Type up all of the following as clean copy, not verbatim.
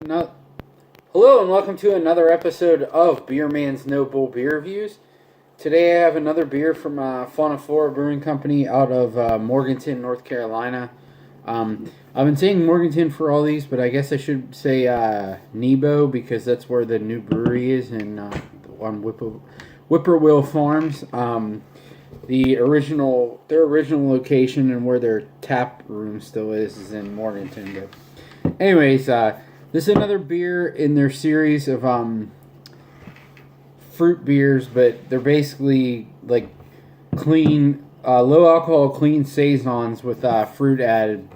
No, hello and welcome to another episode of Beer Man's No Bull Beer Reviews. Today I have another beer from Fonta, Flora Brewing Company out of Morganton, North Carolina. I've been saying Morganton for all these, but I guess I should say Nebo because that's where the new brewery is on Whippoorwill Farms. Their original location and where their tap room still is in Morganton. But anyways, this is another beer in their series of fruit beers, but they're basically like clean, low alcohol, clean saisons with fruit added.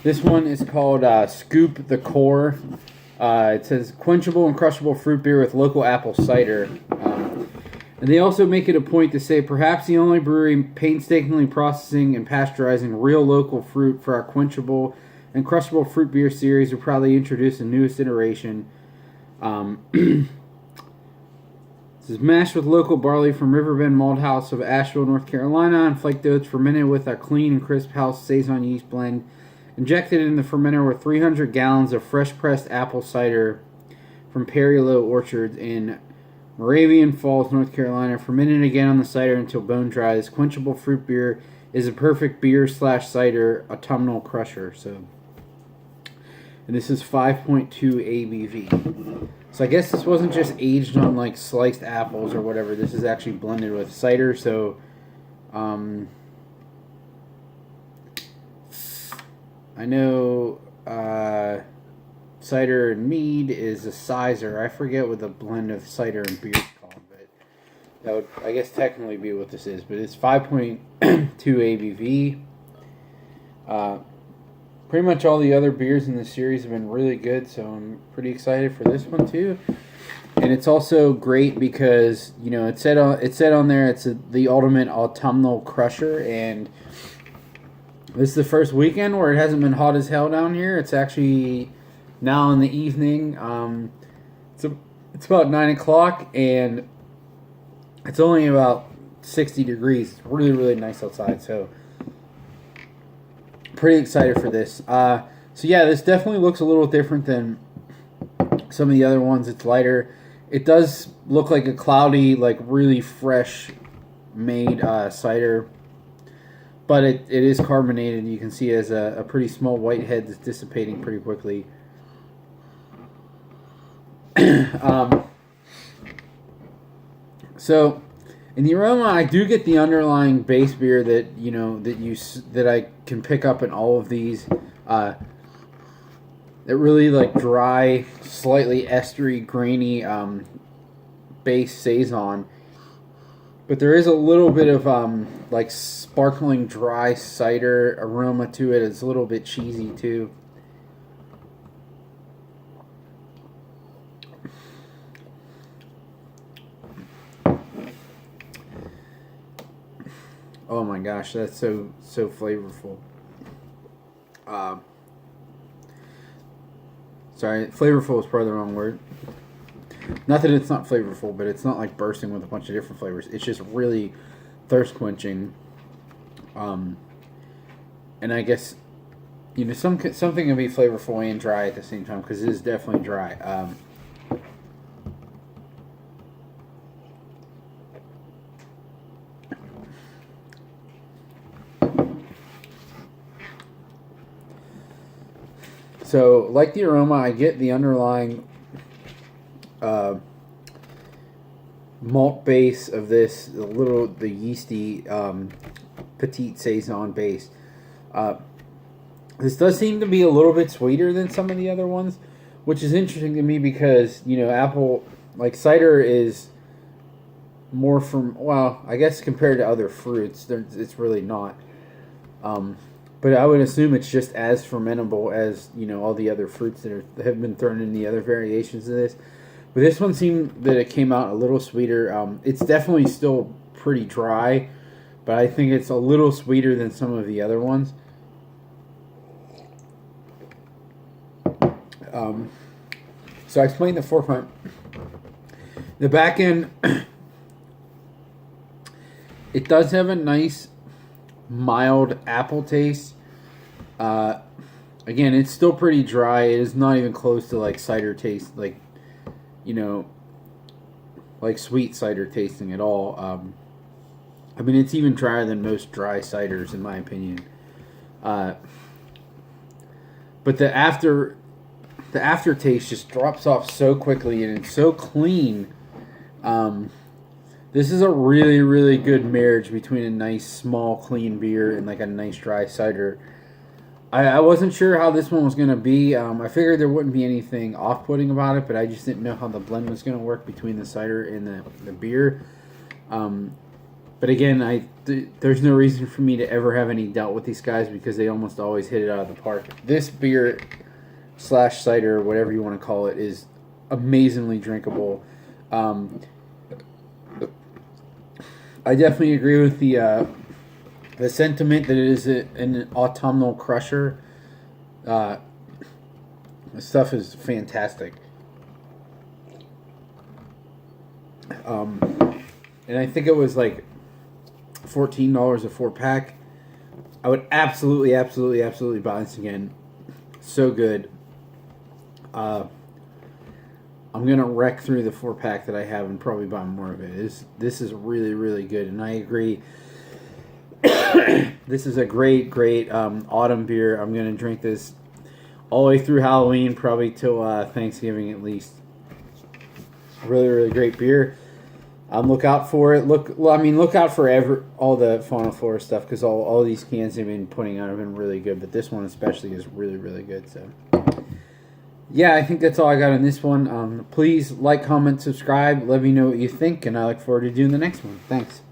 This one is called Scoop the Core. It says quenchable and crushable fruit beer with local apple cider. And they also make it a point to say perhaps the only brewery painstakingly processing and pasteurizing real local fruit for our quenchable and crushable fruit beer series will probably introduce the newest iteration. This is mashed with local barley from Riverbend Malt House of Asheville, North Carolina, and flaked oats fermented with a clean and crisp house saison yeast blend. Injected in the fermenter with 300 gallons of fresh pressed apple cider from Perry Low Orchards in Moravian Falls, North Carolina. Fermented again on the cider until bone dry. This quenchable fruit beer is a perfect beer/cider autumnal crusher. And this is 5.2 ABV. So I guess this wasn't just aged on like sliced apples or whatever. This is actually blended with cider. So, I know cider and mead is a sizer. I forget what the blend of cider and beer is called, but that would, I guess, technically be what this is. But it's 5.2 ABV. Pretty much all the other beers in the series have been really good, so I'm pretty excited for this one too. And it's also great because it said on there it's the ultimate autumnal crusher, and this is the first weekend where it hasn't been hot as hell down here. It's actually now in the evening. It's about 9 o'clock, and it's only about 60 degrees. It's really, really nice outside, so pretty excited for this. So yeah, this definitely looks a little different than some of the other ones. It's lighter. It does look like a cloudy, like really fresh made cider, but it is carbonated. You can see it has a pretty small white head that's dissipating pretty quickly. So in the aroma, I do get the underlying base beer that I can pick up in all of these. That really like dry, slightly estery, grainy base saison, but there is a little bit of like sparkling dry cider aroma to it. It's a little bit cheesy too. Oh my gosh, that's so flavorful. Sorry, flavorful is probably the wrong word. Not that it's not flavorful, but it's not like bursting with a bunch of different flavors. It's just really thirst quenching. And I guess something can be flavorful and dry at the same time because it is definitely dry. So, like the aroma, I get the underlying malt base of this, the yeasty petite saison base. This does seem to be a little bit sweeter than some of the other ones, which is interesting to me because apple, like cider, is more from, well, I guess compared to other fruits, it's really not. But I would assume it's just as fermentable as all the other fruits that have been thrown in the other variations of this. But this one seemed that it came out a little sweeter. It's definitely still pretty dry, but I think it's a little sweeter than some of the other ones. So I explained the forefront. The back end, it does have a nice mild apple taste. Again, it's still pretty dry. It is not even close to like cider taste, like, you know, like sweet cider tasting at all. I mean, it's even drier than most dry ciders, in my opinion. But the aftertaste just drops off so quickly, and it's so clean. This is a really, really good marriage between a nice, small, clean beer and like a nice dry cider. I wasn't sure how this one was going to be. I figured there wouldn't be anything off-putting about it, but I just didn't know how the blend was going to work between the cider and the beer. But again, there's no reason for me to ever have any doubt with these guys because they almost always hit it out of the park. This beer / cider, whatever you want to call it, is amazingly drinkable. I definitely agree with the sentiment that it is an autumnal crusher. The stuff is fantastic. And I think it was like $14 a 4-pack. I would absolutely buy this again. So good. I'm gonna wreck through the 4-pack that I have and probably buy more of it. This is really, really good, and I agree. This is a great autumn beer. I'm gonna drink this all the way through Halloween, probably till Thanksgiving at least. Really, really great beer. Look out for it. Look out for all the Fauna Flora stuff because all these cans they've been putting out have been really good. But this one especially is really, really good. So, yeah, I think that's all I got on this one. Please like, comment, subscribe. Let me know what you think, and I look forward to doing the next one. Thanks.